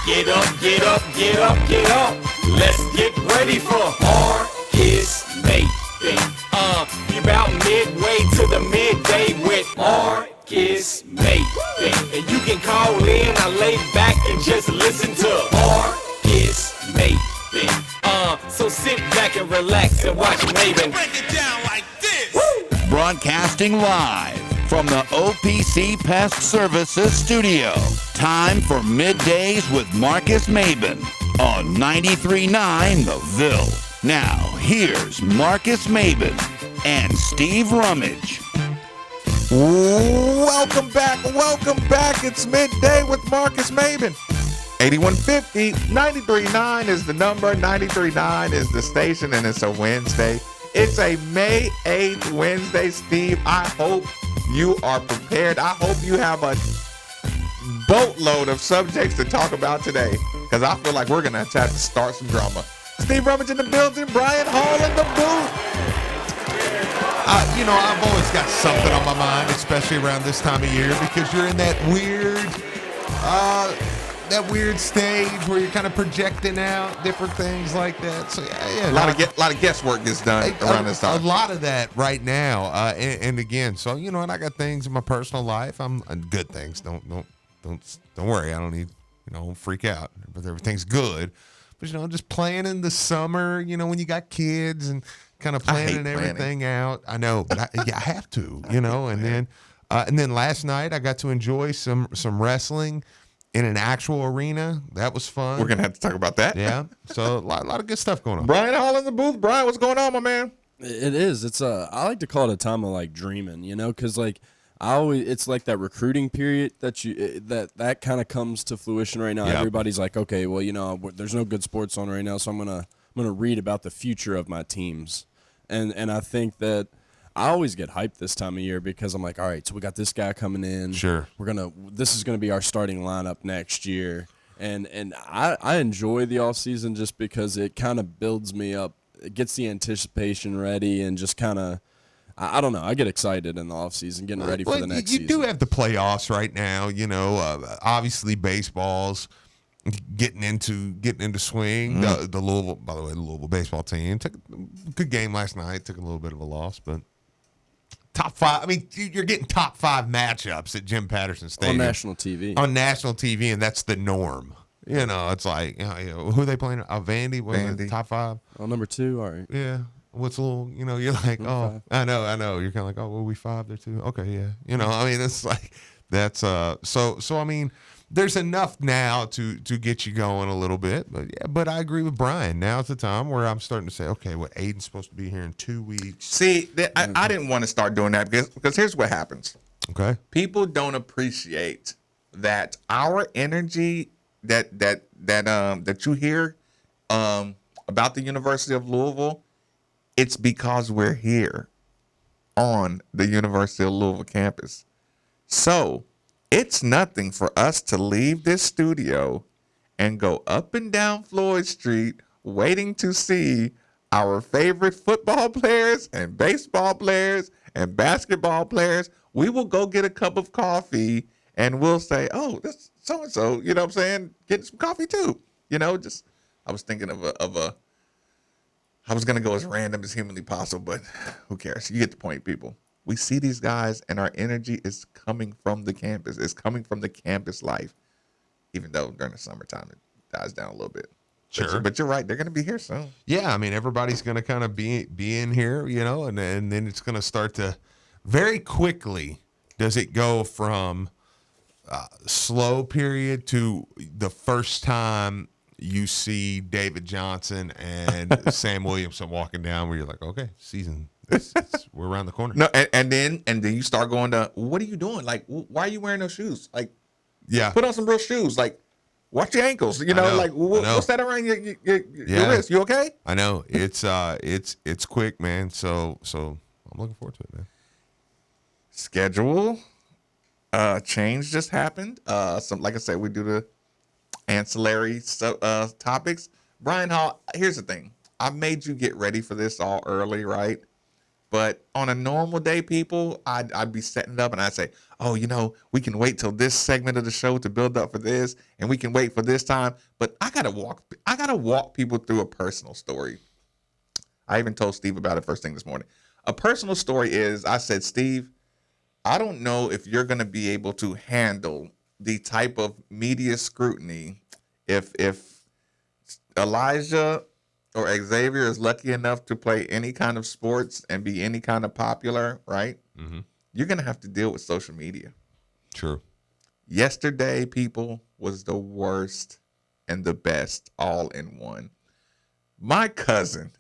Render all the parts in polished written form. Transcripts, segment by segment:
Get up, get up, get up, get up. Let's get ready for Marcus Maven. You about midway to the midday with Marcus Maven. And you can call in, I lay back and just listen to Marcus Maven. So sit back and relax and watch Maven. Break it down like this. Woo! Broadcasting live from the OPC Pest Services studio. Time for Middays with Marcus Maben on 93.9 The Ville. Now, here's Marcus Maben and Steve Rummage. Welcome back. It's Midday with Marcus Maben. 8150 93.9 is the number, 93.9 is the station, and it's a Wednesday. It's a May 8th Wednesday, Steve. I hope you are prepared. I hope you have a boatload of subjects to talk about today, because I feel like we're going to have to start some drama. Steve Rummage in the building, Brian Hall in the booth. I've always got something on my mind, especially around this time of year, because you're in that weird stage where you're kind of projecting out different things like that. So yeah, a lot of guesswork gets done around this time. A lot of that right now, and again, so and I got things in my personal life. I'm good things. Don't worry. I don't need don't freak out. But everything's good. But just planning the summer. When you got kids and kind of planning everything out. I know, but I have to. And then last night I got to enjoy some wrestling in an actual arena. That was fun. We're going to have to talk about that. Yeah. So a lot of good stuff going on. Brian Hall in the booth. Brian, what's going on, my man? It is. It's I like to call it a time of like dreaming, because like it's like that recruiting period that kind of comes to fruition right now. Yep. Everybody's like, okay, well, there's no good sports on right now, so I'm gonna read about the future of my teams. And I think that I always get hyped this time of year because I'm like, all right, so we got this guy coming in. Sure. This is gonna be our starting lineup next year. And I enjoy the off season just because it kind of builds me up. It gets the anticipation ready and just kind of, I don't know. I get excited in the off season, getting ready for the next season. You do have the playoffs right now. Obviously baseball's getting into swing. Mm-hmm. The Louisville, by the way, the Louisville baseball team took a good game last night. Took a little bit of a loss, but top five. I mean, you're getting top five matchups at Jim Patterson Stadium on national TV. And that's the norm. It's like who are they playing? Vandy. Vandy. Top five. Oh, number 2. All right. Yeah. What's a little? You're like, oh, I know. You're kind of like, oh, well, we 5, they're 2. Okay, yeah. I mean, it's like that's So I mean, there's enough now to get you going a little bit, but I agree with Brian. Now's the time where I'm starting to say, okay, Aiden's supposed to be here in 2 weeks. See, I didn't want to start doing that because here's what happens. Okay, people don't appreciate that our energy that you hear about the University of Louisville. It's because we're here on the University of Louisville campus. So it's nothing for us to leave this studio and go up and down Floyd Street waiting to see our favorite football players and baseball players and basketball players. We will go get a cup of coffee and we'll say, oh, this so-and-so, you know what I'm saying? Get some coffee too. I was thinking of I was going to go as random as humanly possible, but who cares? You get the point, people. We see these guys, and our energy is coming from the campus. It's coming from the campus life, even though during the summertime it dies down a little bit. Sure. But you're right. They're going to be here soon. Yeah, I mean, everybody's going to kind of be in here, and then it's going to start to very quickly. Does it go from slow period to the first time you see David Johnson and Sam Williamson walking down, where you're like, okay, season, we're around the corner. No, and then you start going to, what are you doing? Like, why are you wearing those shoes? Like, yeah, put on some real shoes. Like, watch your ankles. Like, what's that around your wrist? You okay? I know it's quick, man. So I'm looking forward to it, man. Schedule change just happened. Like I said, we do the ancillary topics. Brian Hall, here's the thing. I made you get ready for this all early, right? But on a normal day, people, I'd be setting it up and I'd say, oh, we can wait till this segment of the show to build up for this, and we can wait for this time. But I gotta walk people through a personal story. I even told Steve about it first thing this morning. A personal story is, I said, Steve, I don't know if you're gonna be able to handle the type of media scrutiny if Elijah or Xavier is lucky enough to play any kind of sports and be any kind of popular, right? Mm-hmm. You're going to have to deal with social media. True. Yesterday, people, was the worst and the best all in one. My cousin,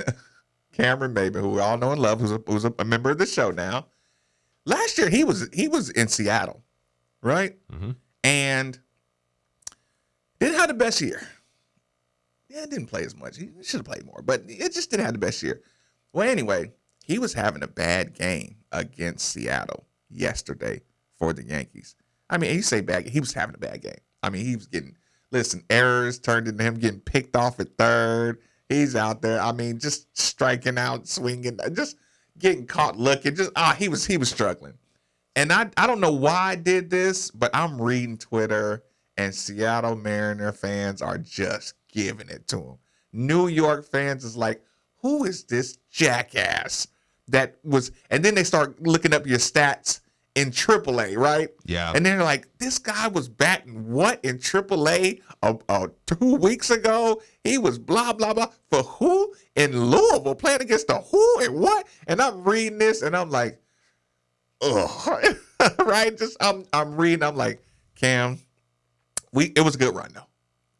Cameron Maben, who we all know and love, who's a member of the show now, last year he was in Seattle, right? Mm-hmm. And didn't have the best year. Yeah, didn't play as much. He should have played more, but it just didn't have the best year. Well, anyway, he was having a bad game against Seattle yesterday for the Yankees. I mean, you say bad game, he was having a bad game. I mean, he was getting, errors turned into him getting picked off at third. He's out there, I mean, just striking out, swinging, just getting caught looking. He was struggling. And I don't know why I did this, but I'm reading Twitter, and Seattle Mariner fans are just giving it to him. New York fans is like, who is this jackass that was? And then they start looking up your stats in AAA, right? Yeah. And they're like, this guy was batting what in AAA 2 weeks ago? He was blah, blah, blah. For who? In Louisville, playing against the who and what? And I'm reading this, and I'm like, ugh. Right? I'm reading, I'm like, Cam, it was a good run, though.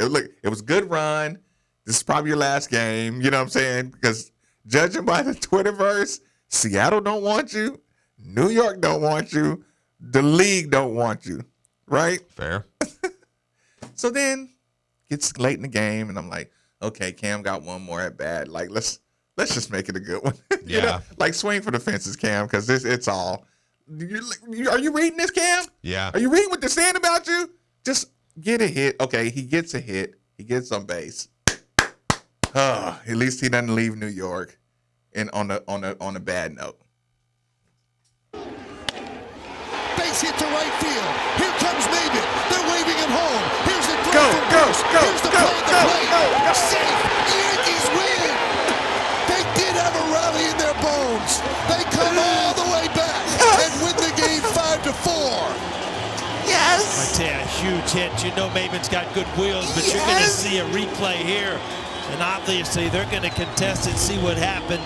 It was a good run. This is probably your last game. You know what I'm saying? Because judging by the Twitterverse, Seattle don't want you. New York don't want you. The league don't want you. Right? Fair. So then gets late in the game, and I'm like, okay, Cam got one more at bat. Like, let's just make it a good one. Yeah. Like, swing for the fences, Cam, because it's all. Are you reading this, Cam? Yeah. Are you reading what they're saying about you? Just get a hit. Okay, he gets a hit. He gets on base. At least he doesn't leave New York and on a bad note. Base hit to right field. Here comes Maben. They're waving him home. Here's the throw Go, from go, Bruce. go, Here's the go, play at the go, plate. go. Safe. The Yankees win. They did have a rally in their bones. They come all the way back and win the game 5-4. I tell you, a huge hit. You know Maben's got good wheels, but you're going to see a replay here. And obviously they're going to contest it, see what happened.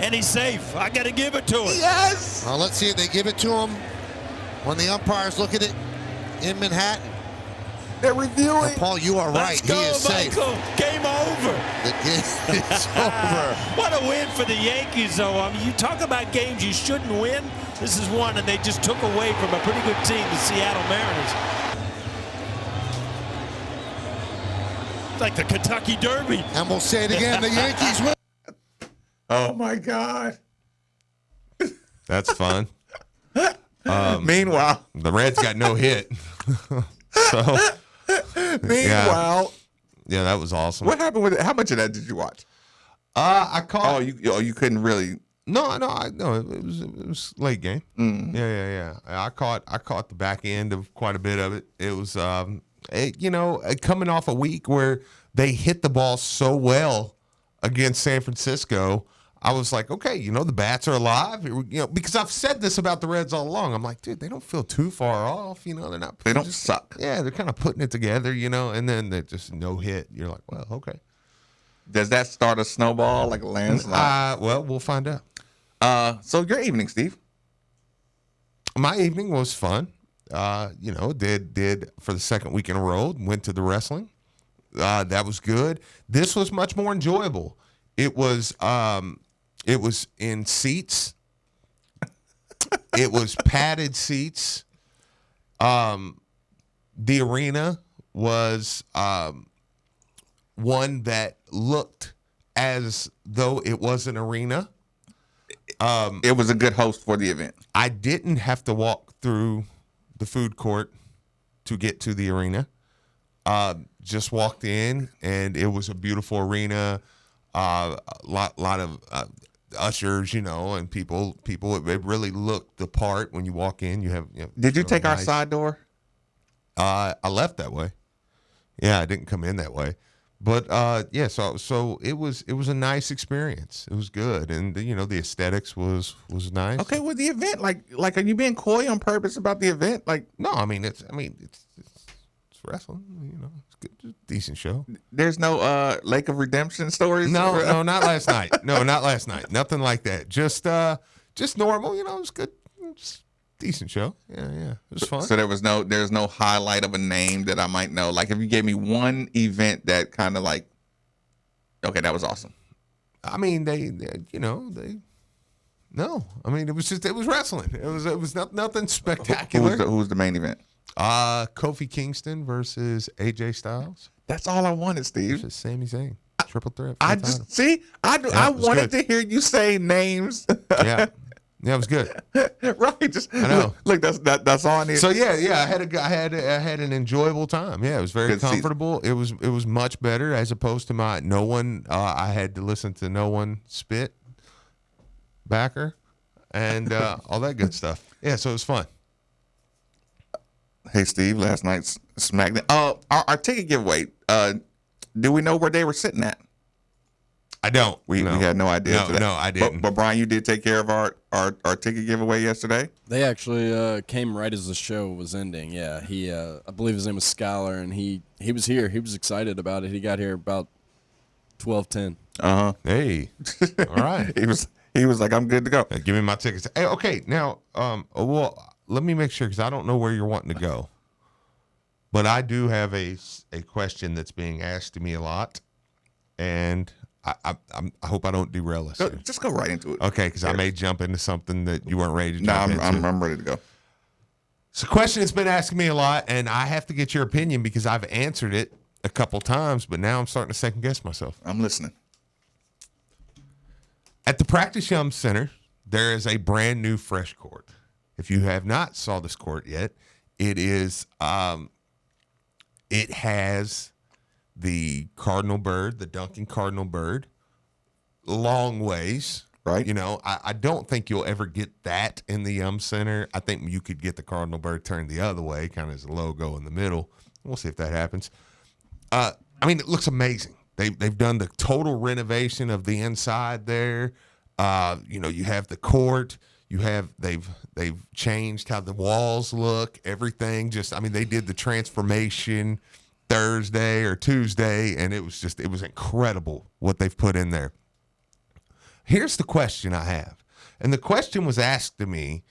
And he's safe. I got to give it to him. Yes. Well, let's see if they give it to him when the umpires look at it in Manhattan. They're reviewing. And Paul, you are right. Let's go, He is safe. Michael. Game over. The game is over. What a win for the Yankees, though. I mean, you talk about games you shouldn't win. This is one, and they just took away from a pretty good team, the Seattle Mariners. It's like the Kentucky Derby. And we'll say it again. The Yankees win. Oh my God. That's fun. Meanwhile, The Reds got no hit. So, meanwhile, yeah, that was awesome. what happened with it? How much of that did you watch? I caught. You couldn't really. No, it was late game. Yeah. I caught the back end of quite a bit of it. It was, coming off a week where they hit the ball so well against San Francisco. I was like, okay, the bats are alive. Because I've said this about the Reds all along. I'm like, dude, they don't feel too far off. They're not. They don't suck. Yeah, they're kind of putting it together, and then they're just no hit. You're like, well, okay. Does that start a snowball like a landslide? Well, we'll find out. So your evening, Steve? My evening was fun. Did for the second week in a row. Went to the wrestling. That was good. This was much more enjoyable. It was in seats. It was padded seats. The arena was one that looked as though it was an arena. It was a good host for the event. I didn't have to walk through the food court to get to the arena. Just walked in, and it was a beautiful arena. A lot of ushers, and people. It really looked the part when you walk in. You have. Did you take our side door? I left that way. Yeah, I didn't come in that way. But yeah, so it was a nice experience. It was good, and the aesthetics was nice. Okay, well, the event, like, are you being coy on purpose about the event? Like, no, it's wrestling. It's good, it's a decent show. There's no Lake of Redemption stories. No, not last night. No, not last night. Nothing like that. Just normal. It was good. Just decent show. Yeah, it was fun. So there's no highlight of a name that I might know. Like, if you gave me one event that kind of like, okay, that was awesome. I mean, no. I mean, it was wrestling. It was nothing spectacular. Who was the main event? Kofi Kingston versus AJ Styles. That's all I wanted, Steve. Versus Sami Zayn. Triple threat. I wanted to hear you say names. Yeah, it was good. Right, just I know. Look, that's all I need. So yeah, I had an enjoyable time. Yeah, it was very Good comfortable. It was much better as opposed to I had to listen to no one spit backer and all that good stuff. Yeah, so it was fun. Hey Steve, last night's SmackDown. Our ticket giveaway. Do we know where they were sitting at? I don't. We had no idea. No, I didn't. But Brian, you did take care of our ticket giveaway yesterday. They actually came right as the show was ending. Yeah, he I believe his name was Skylar, and he was here. He was excited about it. He got here about 12:10. Hey, all right. He was like, I'm good to go. Give me my tickets. Hey, okay, now, well, let me make sure because I don't know where you're wanting to go, but I do have a question that's being asked to me a lot, and I hope I don't derail us. Just go right into it. Okay, because I may jump into something that you weren't ready to jump into. I'm ready to go. It's a question that's been asking me a lot, and I have to get your opinion because I've answered it a couple times, but now I'm starting to second guess myself. I'm listening. At the Practice Yum Center, there is a brand new fresh court. If you have not saw this court yet, it is it has the cardinal bird, the Duncan cardinal bird, long ways. Right. I don't think you'll ever get that in the Yum Center. I think you could get the cardinal bird turned the other way, kind of as a logo in the middle. We'll see if that happens. It looks amazing. They've done the total renovation of the inside there. You have the court. They've changed how the walls look. Everything they did the transformation Thursday or Tuesday, and it was incredible what they've put in there. Here's the question I have, and the question was asked to me,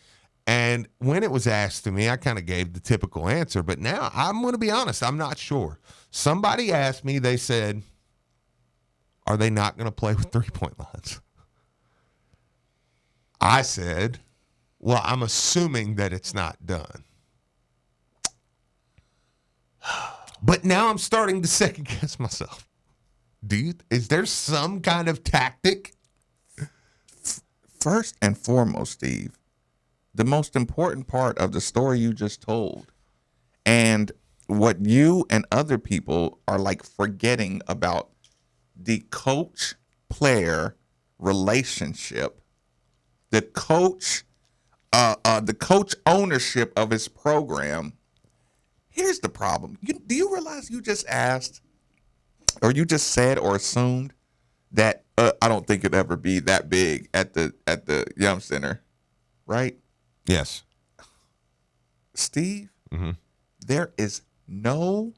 and when it was asked to me, I kind of gave the typical answer, but now I'm going to be honest, I'm not sure. Somebody asked me, they said, are they not going to play with 3-point lines? I said, well, I'm assuming that it's not done. But now I'm starting to second guess myself. Is there some kind of tactic? First and foremost, Steve, the most important part of the story you just told, and what you and other people are like forgetting about the coach-player relationship, the coach ownership of his program. Here's the problem. Do you realize you just asked, or you just said or assumed that I don't think it'd ever be that big at the Yum Center, right? Yes. Steve, there is no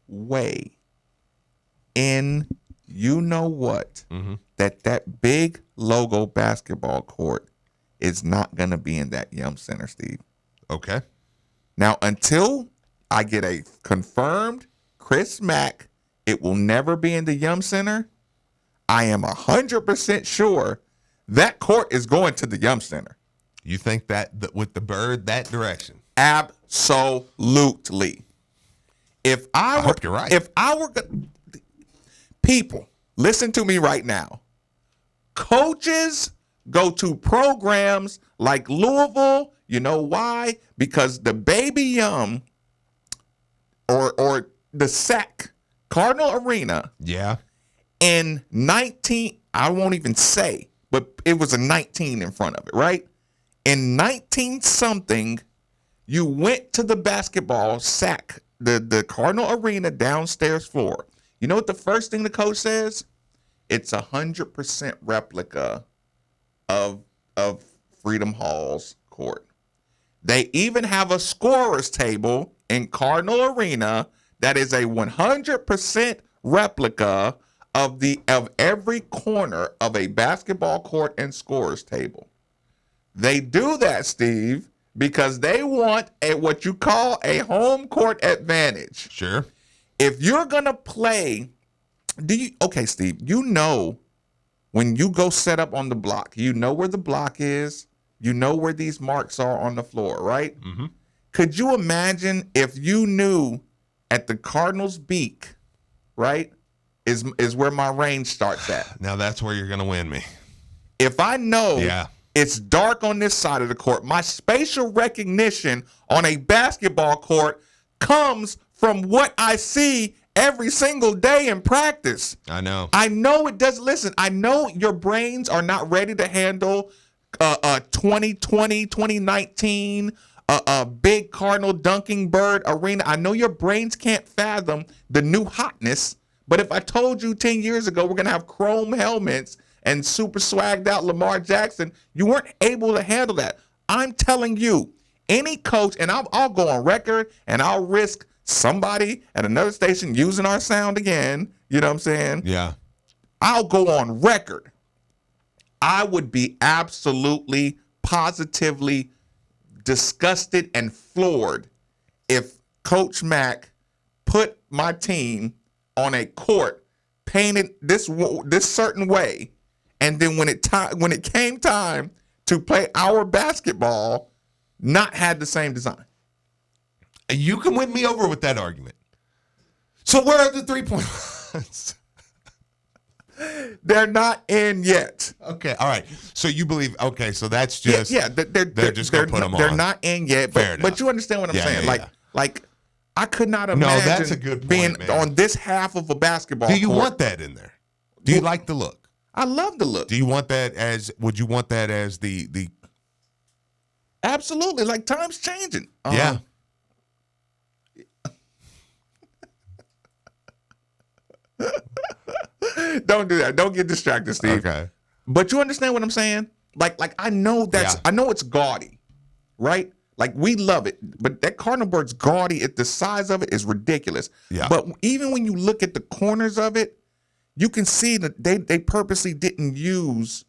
way in what that big logo basketball court is not going to be in that Yum Center, Steve. Okay. Now, until I get a confirmed Chris Mack, it will never be in the Yum Center, I am 100% sure that court is going to the Yum Center. You think that with the bird that direction? Absolutely. I hope you're right. People, listen to me right now. Coaches go to programs like Louisville. You know why? Because the Baby Yum or the SAC Cardinal Arena. Yeah. In I won't even say, but it was a 19 in front of it, right? In 19 something, you went to the basketball sack, the Cardinal Arena downstairs floor. You know what the first thing the coach says? It's 100% replica of Freedom Hall's court. They even have a scorer's table in Cardinal Arena that is a 100% replica of every corner of a basketball court and scorer's table. They do that, Steve, because they want what you call a home court advantage. Sure. If you're gonna play, okay, Steve, you know when you go set up on the block, you know where the block is, you know where these marks are on the floor, right? Mm-hmm. Could you imagine if you knew at the Cardinals' beak, right, is where my range starts at? Now that's where you're gonna win me. If I know it's dark on this side of the court, my spatial recognition on a basketball court comes from what I see every single day in practice. I know it does. Listen, I know your brains are not ready to handle 2020, 2019, big Cardinal dunking bird arena. I know your brains can't fathom the new hotness, but if I told you 10 years ago we're going to have chrome helmets and super swagged out Lamar Jackson, you weren't able to handle that. I'm telling you, any coach, and I'll go on record and I'll risk somebody at another station using our sound again. You know what I'm saying? Yeah. I'll go on record. I would be absolutely, positively disgusted and floored if Coach Mack put my team on a court painted this certain way, and then when it came time to play our basketball, not had the same design. You can win me over with that argument. So where are the 3-point lines? They're not in yet. Okay, all right. So you believe? Okay, so that's just they're just gonna put them on. They're not in yet, but you understand what I'm saying? Like I could not imagine that's a good point, being man. on this half of a basketball. Do you court. want that in there? Do you like the look? I love the look. Do you want that as? Would you want that as the? Absolutely. Like time's changing. Yeah. Don't do that. Don't get distracted, Steve. Okay. But you understand what I'm saying? Like I know I know it's gaudy, right? Like we love it, but that Cardinal bird's gaudy. The size of it is ridiculous. Yeah. But even when you look at the corners of it, you can see that they purposely didn't use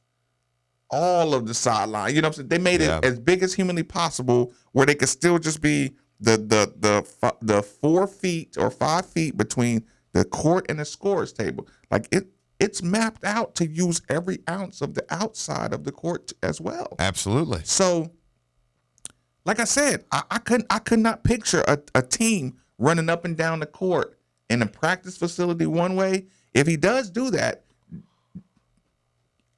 all of the sideline. You know what I'm saying? They made it as big as humanly possible, where they could still just be the 4 feet or 5 feet between the court and the scorer's table. Like it's mapped out to use every ounce of the outside of the court as well. Absolutely. So, like I said, I could not picture a team running up and down the court in a practice facility one way. If he does do that,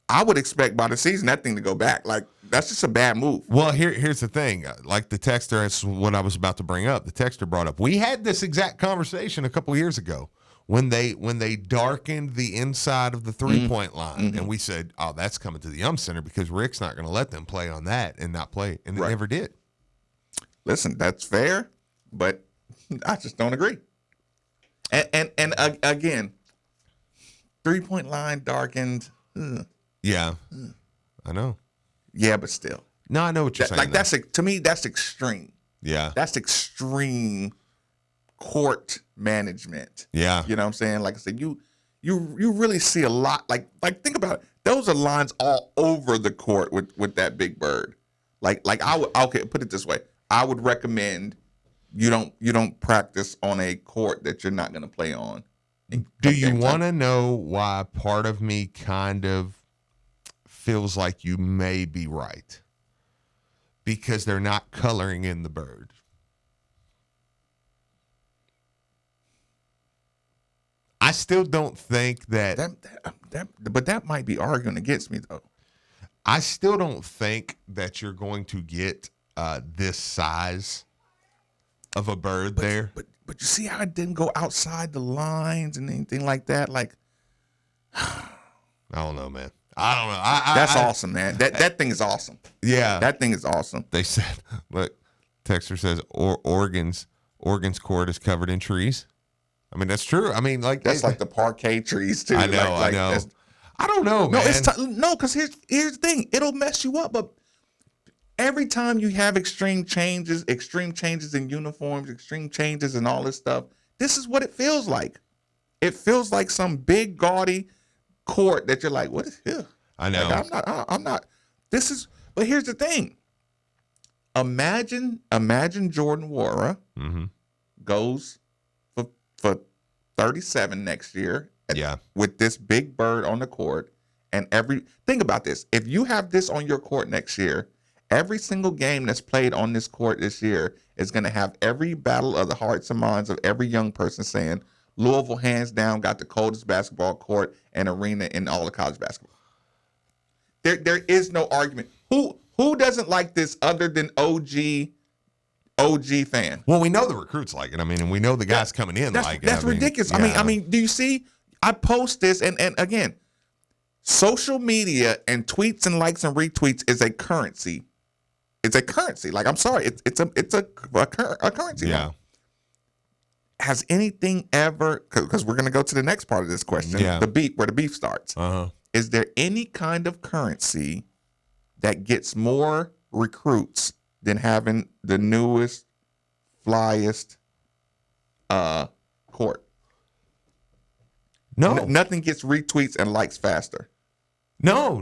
I would expect by the season that thing to go back. Like that's just a bad move. Well, here's the thing. Like the texter, that's what I was about to bring up. The texter brought up. We had this exact conversation a couple years ago when they darkened the inside of the 3-point line, and we said, "Oh, that's coming to the Center because Rick's not going to let them play on that and not play," and they never did. Listen, that's fair, but I just don't agree. And again, 3-point line darkened. Yeah, I know. Yeah, but still. No, I know what you're saying. Like to me, that's extreme. Yeah, that's extreme court management. Yeah, you know what I'm saying? Like I said, you really see a lot. Like think about it. Those are lines all over the court with that big bird. Like I would put it this way. I would recommend you don't practice on a court that you're not going to play on. Do you want to know why part of me kind of feels like you may be right? Because they're not coloring in the bird. I still don't think that but that might be arguing against me though. I still don't think that you're going to get this size of a bird there. But you see how it didn't go outside the lines and anything like that? Like, I don't know, man. I don't know. That's awesome, man. That thing is awesome. Yeah. That thing is awesome. They said, look, Texter says Oregon's court is covered in trees. I mean, that's true. I mean, like That's like the parquet trees too. I know. Like, I know. that's- I don't know, man. No, because here's the thing. It'll mess you up. But every time you have extreme changes in uniforms, extreme changes and all this stuff, this is what it feels like. It feels like some big gaudy court that you're like, what is here? I know. Like, I'm not. This is. But here's the thing. Imagine Jordan Wara goes for 37 next year. Yeah. With this big bird on the court, and think about this. If you have this on your court next year, every single game that's played on this court this year is going to have every battle of the hearts and minds of every young person saying, Louisville hands down got the coldest basketball court and arena in all of college basketball. There is no argument. Who doesn't like this other than OG fan? Well, we know the recruits like it. I mean, and we know the guys coming in like it. That's ridiculous. Yeah. I mean, do you see? I post this, and again, social media and tweets and likes and retweets is a currency. It's a currency. Like, I'm sorry, it's a currency. Yeah. Now. Has anything ever? Because we're gonna go to the next part of this question. Yeah. Where the beef starts. Is there any kind of currency that gets more recruits than having the newest, flyest court? No. Nothing gets retweets and likes faster. No.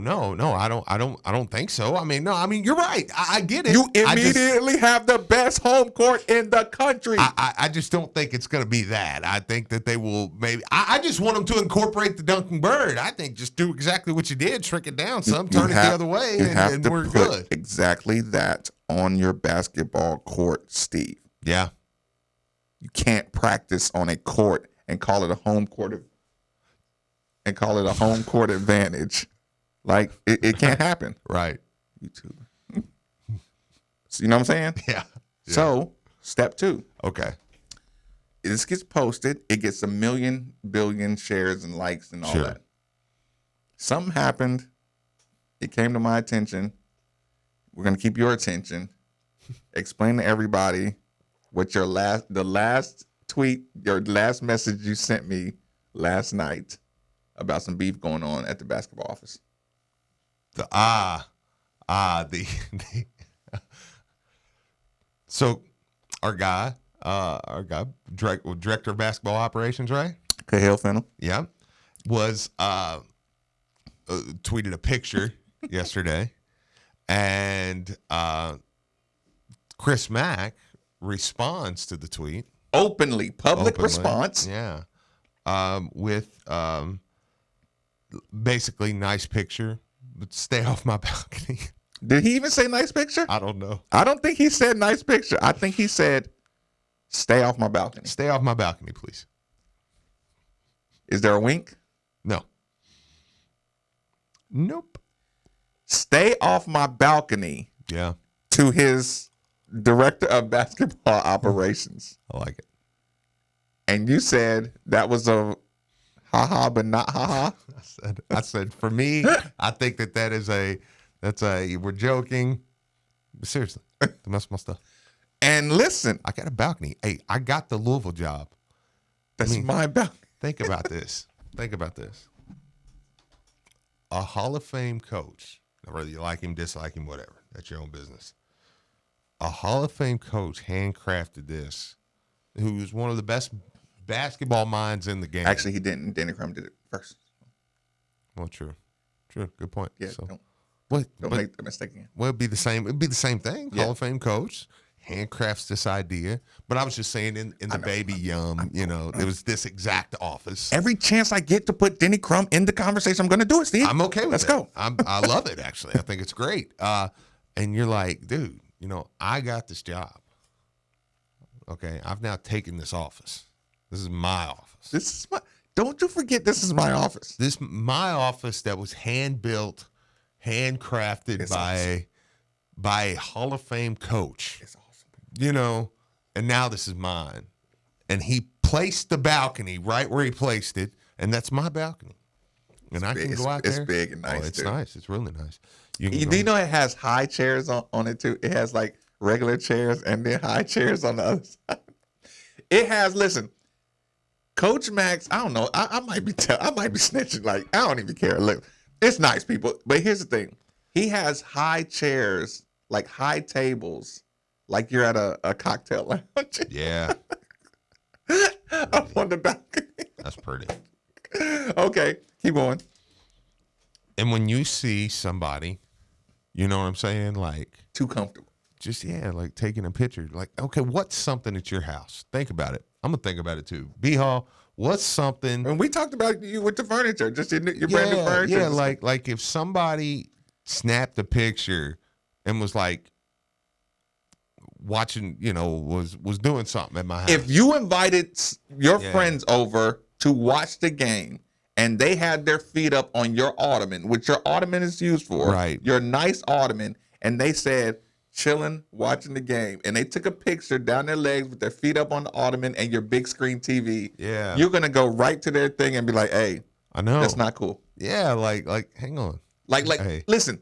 I don't think so. I mean, no. I mean, you're right. I get it. You immediately have the best home court in the country. I just don't think it's going to be that. I think that they will maybe. I just want them to incorporate the Dunking Bird. I think just do exactly what you did, shrink it down, some, turn it the other way, and we're good. Exactly that on your basketball court, Steve. Yeah. You can't practice on a court and call it a home court advantage. Like, it can't happen. Right. YouTube. So, you know what I'm saying? Yeah. So, step 2. Okay. This gets posted. It gets 1 billion shares and likes and all that. Something happened. It came to my attention. We're going to keep your attention. Explain to everybody what the last tweet, your last message you sent me last night about some beef going on at the basketball office. So our guy, director of basketball operations, right? Cahill Fennell. Yeah. Was tweeted a picture yesterday, and Chris Mack responds to the tweet. Public response. Yeah. With basically nice picture, but stay off my balcony. Did he even say nice picture? I don't know. I don't think he said nice picture. I think he said stay off my balcony. Stay off my balcony, please. Is there a wink? No. Nope. Stay off my balcony. Yeah. To his director of basketball operations. I like it. And you said that was a ha-ha, but not ha-ha. I said, for me, I think that's we're joking. But seriously, don't mess with my stuff. And listen. I got a balcony. Hey, I got the Louisville job. That's my balcony. Think about this. A Hall of Fame coach, whether you like him, dislike him, whatever, that's your own business. A Hall of Fame coach handcrafted this, who's one of the best basketball minds in the game. Actually, he didn't. Danny Crum did it first. Well, true. Good point. Yeah, so, don't make the mistake again. Well, it'd be the same thing. Yeah. Hall of Fame coach handcrafts this idea. But I was just saying in the baby yum, it was this exact office. Every chance I get to put Denny Crum in the conversation, I'm going to do it, Steve. I'm okay with Let's it. go. I love it, actually. I think it's great. And you're like, dude, I got this job. Okay, I've now taken this office. This is my office. Don't you forget this is my office. My office that was hand-built, handcrafted by a Hall of Fame coach. It's awesome. And now this is mine. And he placed the balcony right where he placed it, and that's my balcony. and I can big. go out It's there. big and nice, Oh, it's dude. nice. It's really nice. You can Do go- you know it has high chairs on it too? It has like regular chairs and then high chairs on the other side. It has. Listen, Coach Max. I don't know. I might be snitching. Like I don't even care. Look, it's nice, people. But here's the thing. He has high chairs, like high tables, like you're at a cocktail lounge. Yeah, Up on the balcony. that's pretty. Okay, keep going. And when you see somebody, you know what I'm saying? Like, Too comfortable. just, like taking a picture. Like, okay, what's something at your house? Think about it. I'm going to think about it too. B-Hall, what's something? And we talked about you with the furniture, just your brand new furniture. Yeah, like if somebody snapped a picture and was like watching, was doing something at my house. If you invited your friends over to watch the game and they had their feet up on your ottoman, which your ottoman is used for, Right. your nice ottoman, and they said, chilling, watching the game, and they took a picture down their legs with their feet up on the ottoman and your big screen TV, Yeah. you're going to go right to their thing and be like, hey, I know. that's not cool. Yeah, like hang on. Like, Hey. listen,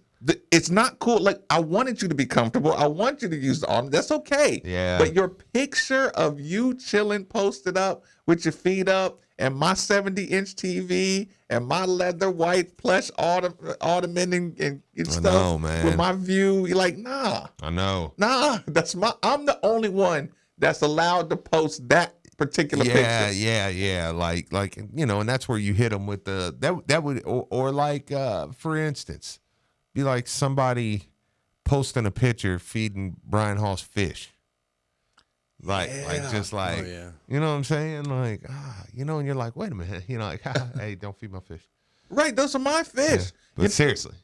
it's not cool. Like, I wanted you to be comfortable. I want you to use the arm. That's okay. Yeah. But your picture of you chilling, posted up with your feet up, and my 70-inch TV, and my leather white plush ottoman and stuff know, man. with my view, you're like, nah, I know. I'm the only one that's allowed to post that particular picture. Yeah. Like and that's where you hit them with the that would or like for instance, be like somebody posting a picture feeding Brian Hall's fish. Like just like Oh, yeah. you know what I'm saying? Like and you're like, wait a minute, like hey, don't feed my fish. Right, those are my fish. Yeah. But seriously.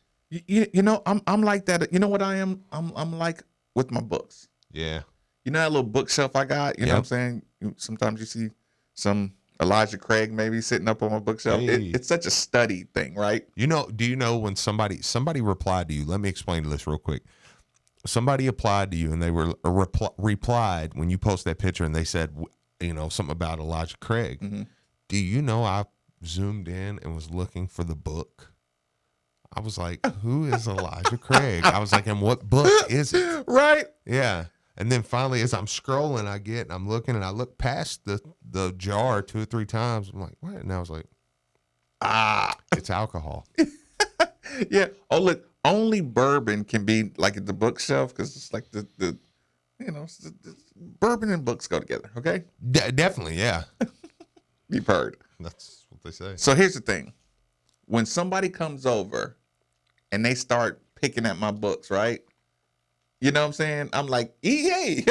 I'm like that. You know what I am? I'm like with my books. Yeah. You know that little bookshelf I got? You know what I'm saying? Sometimes you see some Elijah Craig maybe sitting up on my bookshelf. Hey. It's such a study thing, right? Do you know when somebody replied to you? Let me explain this real quick. Somebody applied to you and they were replied when you post that picture and they said, something about Elijah Craig. Mm-hmm. Do you know I zoomed in and was looking for the book? I was like, who is Elijah Craig? I was like, and what book is it? Right? Yeah. And then finally, as I'm scrolling, I'm looking and I look past the jar 2 or 3 times. I'm like, what? And I was like, it's alcohol. Yeah. Oh, look, only bourbon can be like at the bookshelf because it's like the bourbon and books go together, okay? Definitely, yeah. You've heard. That's what they say. So here's the thing. When somebody comes over and they start picking at my books, right? You know what I'm saying? I'm like, hey,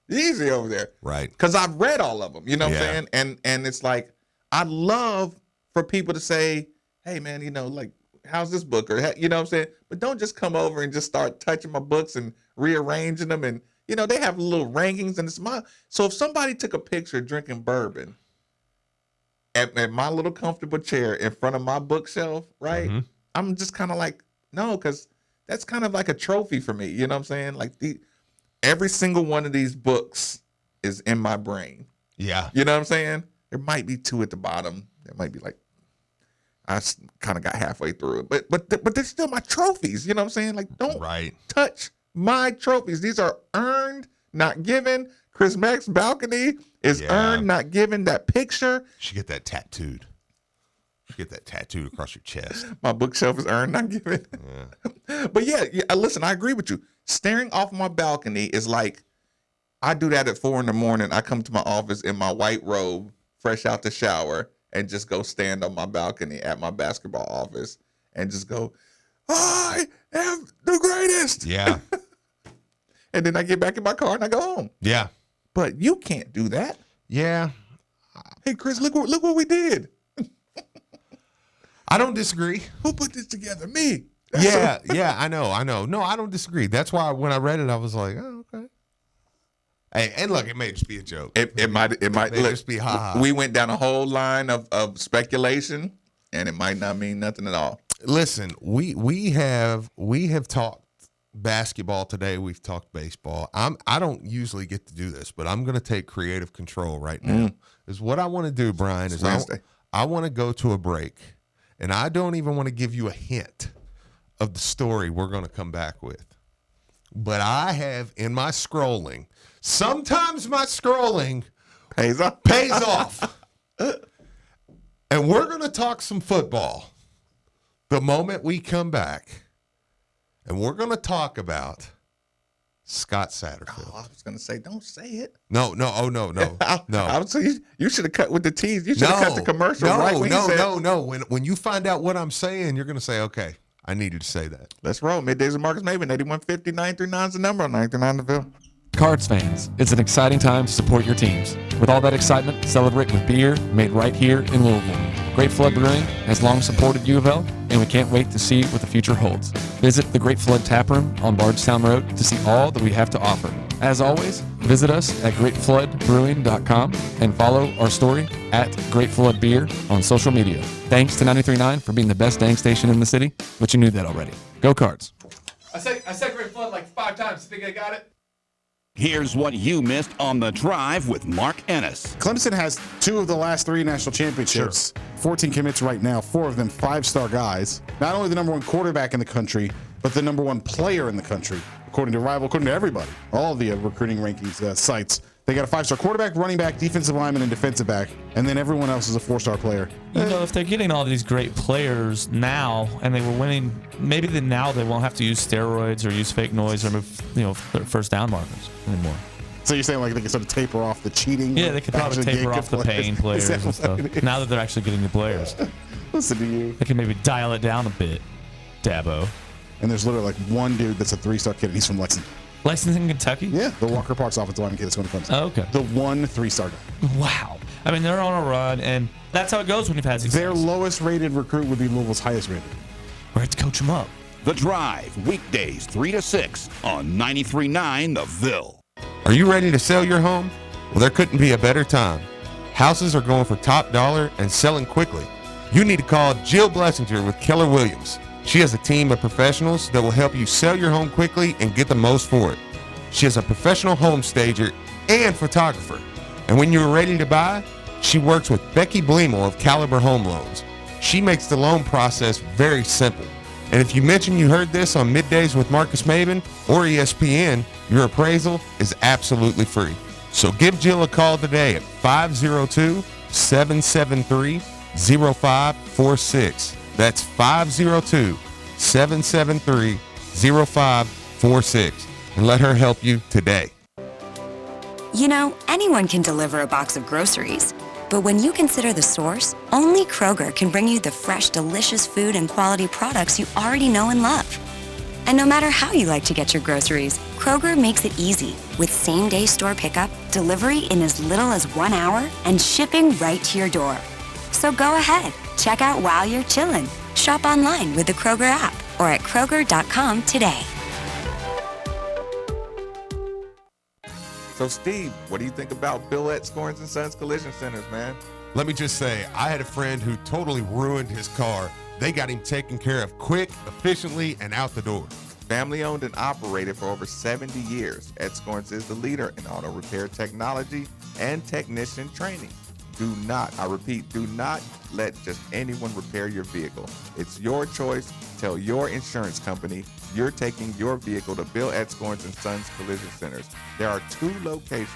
easy over there. Right. Because I've read all of them, you know what Yeah. I'm saying? And it's like, I love for people to say, hey, man, like, how's this book? Or, you know what I'm saying? But don't just come over and just start touching my books and rearranging them. And, they have little rankings and it's so if somebody took a picture drinking bourbon at my little comfortable chair in front of my bookshelf, right? Mm-hmm. I'm just kind of like, no, because that's kind of like a trophy for me. You know what I'm saying? Like every single one of these books is in my brain. Yeah. You know what I'm saying? There might be 2 at the bottom. There might be like, I kind of got halfway through it, but they're still my trophies. You know what I'm saying? Like, don't Right. touch my trophies. These are earned, not given. Chris Mack's balcony is Yeah. earned, not given. That picture, You should get that tattooed. You should get that tattooed across your chest. my bookshelf is earned, not given. But yeah, listen, I agree with you. Staring off my balcony is like, I do that at 4 a.m. I come to my office in my white robe, fresh out the shower, and just go stand on my balcony at my basketball office and just go, I am the greatest. Yeah. And then I get back in my car and I go home. Yeah. But you can't do that. Yeah. Hey, Chris, look what we did. I don't disagree. Who put this together? Me. Yeah, I know. No, I don't disagree. That's why when I read it, I was like, oh, okay. Hey, and look, it may just be a joke. It might May look, just be ha-ha. We went down a whole line of speculation, and it might not mean nothing at all. Listen, we have talked basketball today. We've talked baseball. I don't usually get to do this, but I'm going to take creative control right now. Is what I want to do, Brian. Is Wednesday. I want to go to a break, And I don't even want to give you a hint of the story we're going to come back with. But I have in my scrolling, sometimes my scrolling Pays off. pays off. And we're going to talk some football the moment we come back. And we're going to talk about Scott Satterfield. Oh, I was going to say, don't say it. No. I was saying you should have cut with the tease. You should have cut the commercial right when you said. No. When you find out what I'm saying, you're going to say, okay, I needed to say that. Let's roll. Middays with Marcus Maven, 8150 939 is the number on 939 the Ville. Cards fans, it's an exciting time to support your teams. With all that excitement, celebrate with beer made right here in Louisville. Great Flood Brewing has long supported U of L, and we can't wait to see what the future holds. Visit the Great Flood Tap Room on Bardstown Road to see all that we have to offer. As always, visit us at greatfloodbrewing.com and follow our story at Great Flood Beer on social media. Thanks to 93.9 for being the best dang station in the city, but you knew that already. Go Cards. I said Great Flood like 5 times. Think I got it? Here's what you missed on The Drive with Mark Ennis. Clemson has 2 of the last 3 national championships. 14 commits right now, 4 of them 5-star guys. Not only the number 1 quarterback in the country, but the number 1 player in the country, according to Rival, according to everybody. All of the recruiting rankings sites. They got a 5-star quarterback, running back, defensive lineman, and defensive back, and then everyone else is a 4-star player. You know, if they're getting all these great players now, and they were winning, maybe now they won't have to use steroids or use fake noise or move, first down markers anymore. So you're saying like they can sort of taper off the cheating? Yeah, they could probably taper off the paying players and stuff. Now that they're actually getting the players. Listen to you. They can maybe dial it down a bit, Dabo. And there's literally like one dude that's a 3-star kid, and he's from Lexington. Lexington, Kentucky? Yeah, the Walker Parks offensive lineman kid that's going to Clemson. Oh, okay. The one 3-star guy. Wow. I mean, they're on a run, and that's how it goes when you've had success. Their lowest rated recruit would be Louisville's highest rated. We have to coach them up. The Drive, weekdays 3 to 6 on 93.9 The Ville. Are you ready to sell your home? Well, there couldn't be a better time. Houses are going for top dollar and selling quickly. You need to call Jill Blessinger with Keller Williams. She has a team of professionals that will help you sell your home quickly and get the most for it. She is a professional home stager and photographer. And when you're ready to buy, she works with Becky Bleemel of Caliber Home Loans. She makes the loan process very simple. And if you mention you heard this on Middays with Marcus Maven or ESPN, your appraisal is absolutely free. So give Jill a call today at 502-773-0546. That's 502-773-0546. And let her help you today. You know, anyone can deliver a box of groceries. But when you consider the source, only Kroger can bring you the fresh, delicious food and quality products you already know and love. And no matter how you like to get your groceries, Kroger makes it easy with same-day store pickup, delivery in as little as 1 hour, and shipping right to your door. So go ahead, check out while you're chillin'. Shop online with the Kroger app or at Kroger.com today. So, Steve, what do you think about Bill at Scorns and Sons Collision Centers, man? Let me just say, I had a friend who totally ruined his car. They got him taken care of quick, efficiently, and out the door. Family owned and operated for over 70 years, Ed Scorns is the leader in auto repair technology and technician training. Do not let just anyone repair your vehicle. It's your choice. Tell your insurance company you're taking your vehicle to Bill at Scorns and Sons Collision Centers. There are 2 locations,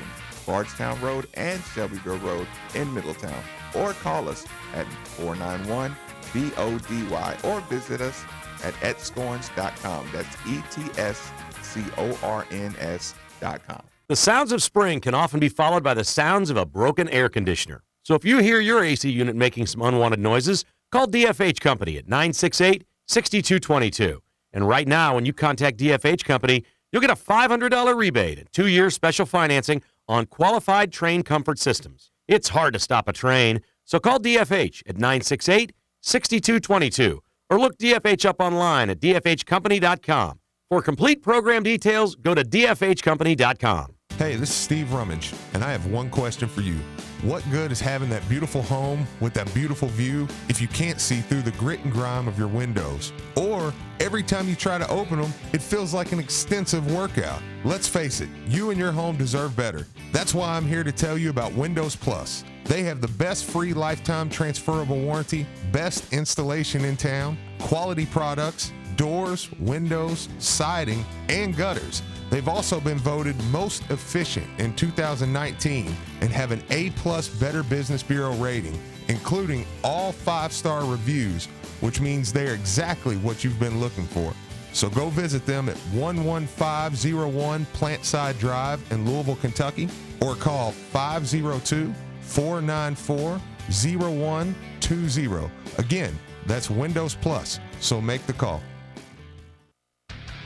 Bardstown Road and Shelbyville Road in Middletown. Or call us at 491-BODY or visit us at etscorns.com. That's ETSCORNS.com. The sounds of spring can often be followed by the sounds of a broken air conditioner. So if you hear your AC unit making some unwanted noises, call DFH Company at 968-6222. And right now, when you contact DFH Company, you'll get a $500 rebate and 2-year special financing on qualified train comfort systems. It's hard to stop a train, so call DFH at 968-6222 or look DFH up online at dfhcompany.com. For complete program details, go to dfhcompany.com. Hey, this is Steve Rummage, and I have one question for you. What good is having that beautiful home with that beautiful view if you can't see through the grit and grime of your windows? Or every every time you try to open them, it feels like an extensive workout. Let's face it, you and your home deserve better. That's why I'm here to tell you about Windows Plus. They have the best free lifetime transferable warranty, best installation in town, quality products, doors, windows, siding, and gutters. They've also been voted most efficient in 2019 and have an A+ Better Business Bureau rating, including all 5-star reviews, which means they're exactly what you've been looking for. So go visit them at 11501 Plantside Drive in Louisville, Kentucky, or call 502-494-0120. Again, that's Windows Plus, so make the call.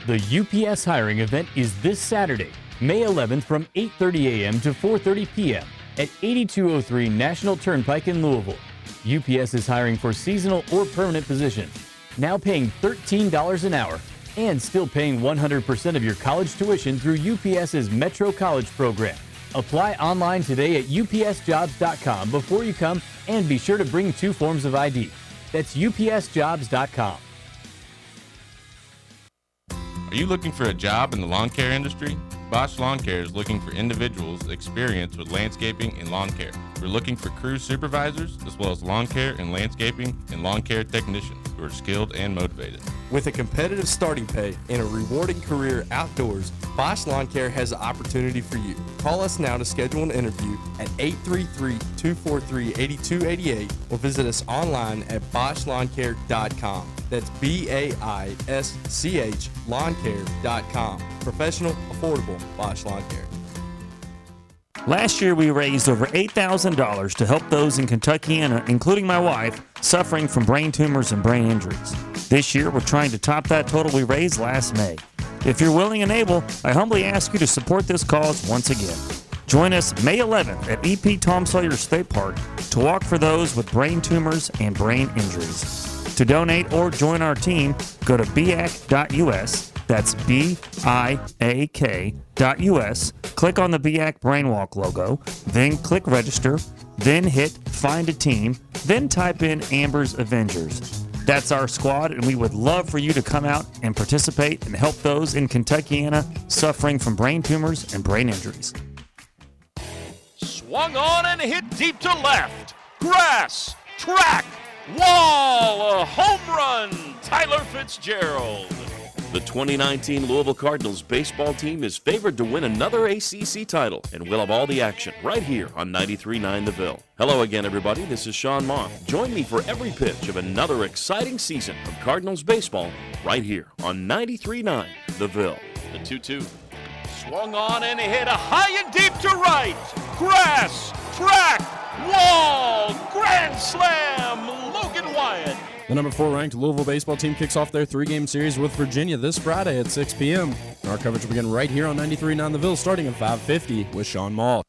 The UPS hiring event is this Saturday, May 11th from 8:30 a.m. to 4:30 p.m. at 8203 National Turnpike in Louisville. UPS is hiring for seasonal or permanent positions, now paying $13 an hour and still paying 100% of your college tuition through UPS's Metro College program. Apply online today at upsjobs.com before you come, and be sure to bring 2 forms of ID. That's upsjobs.com. Are you looking for a job in the lawn care industry? Bosch Lawn Care is looking for individuals experienced with landscaping and lawn care. We're looking for crew supervisors, as well as lawn care and landscaping and lawn care technicians who are skilled and motivated. With a competitive starting pay and a rewarding career outdoors, Bosch Lawn Care has an opportunity for you. Call us now to schedule an interview at 833-243-8288 or visit us online at BoschLawnCare.com. That's BAISCH LawnCare.com. Professional, affordable Bosch Lawn Care. Last year, we raised over $8,000 to help those in Kentuckiana, including my wife, suffering from brain tumors and brain injuries. This year, we're trying to top that total we raised last May. If you're willing and able, I humbly ask you to support this cause once again. Join us May 11th at EP Tom Sawyer State Park to walk for those with brain tumors and brain injuries. To donate or join our team, go to biac.us. That's BIAK.us. Click on the BIAC Brainwalk logo, then click register, then hit find a team, then type in Amber's Avengers. That's our squad, and we would love for you to come out and participate and help those in Kentuckiana suffering from brain tumors and brain injuries. Swung on and hit deep to left. Grass, track, wall, a home run. Tyler Fitzgerald. The 2019 Louisville Cardinals baseball team is favored to win another ACC title, and we'll have all the action right here on 93.9 The Ville. Hello again, everybody. This is Sean Moth. Join me for every pitch of another exciting season of Cardinals baseball right here on 93.9 The Ville. The 2-2. Swung on and hit a high and deep to right. Grass, track, wall, grand slam. Logan Wyatt. The number 4 ranked Louisville baseball team kicks off their 3-game series with Virginia this Friday at 6 p.m. Our coverage will begin right here on 93.9 The Ville starting at 5:50 with Sean Mall.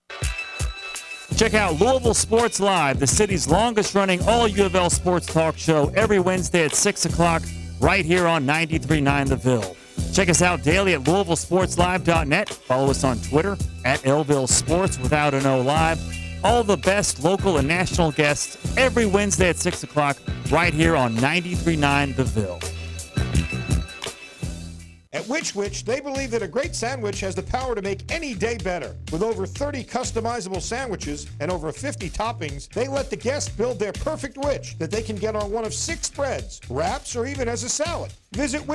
Check out Louisville Sports Live, the city's longest-running all U of L sports talk show, every Wednesday at 6 o'clock right here on 93.9 The Ville. Check us out daily at LouisvilleSportsLive.net. Follow us on Twitter at Elville Sports without an O Live. All the best local and national guests every Wednesday at 6 o'clock right here on 93.9 The Ville. At Which Wich, they believe that a great sandwich has the power to make any day better. With over 30 customizable sandwiches and over 50 toppings, they let the guests build their perfect wich that they can get on one of 6 breads, wraps, or even as a salad. Visit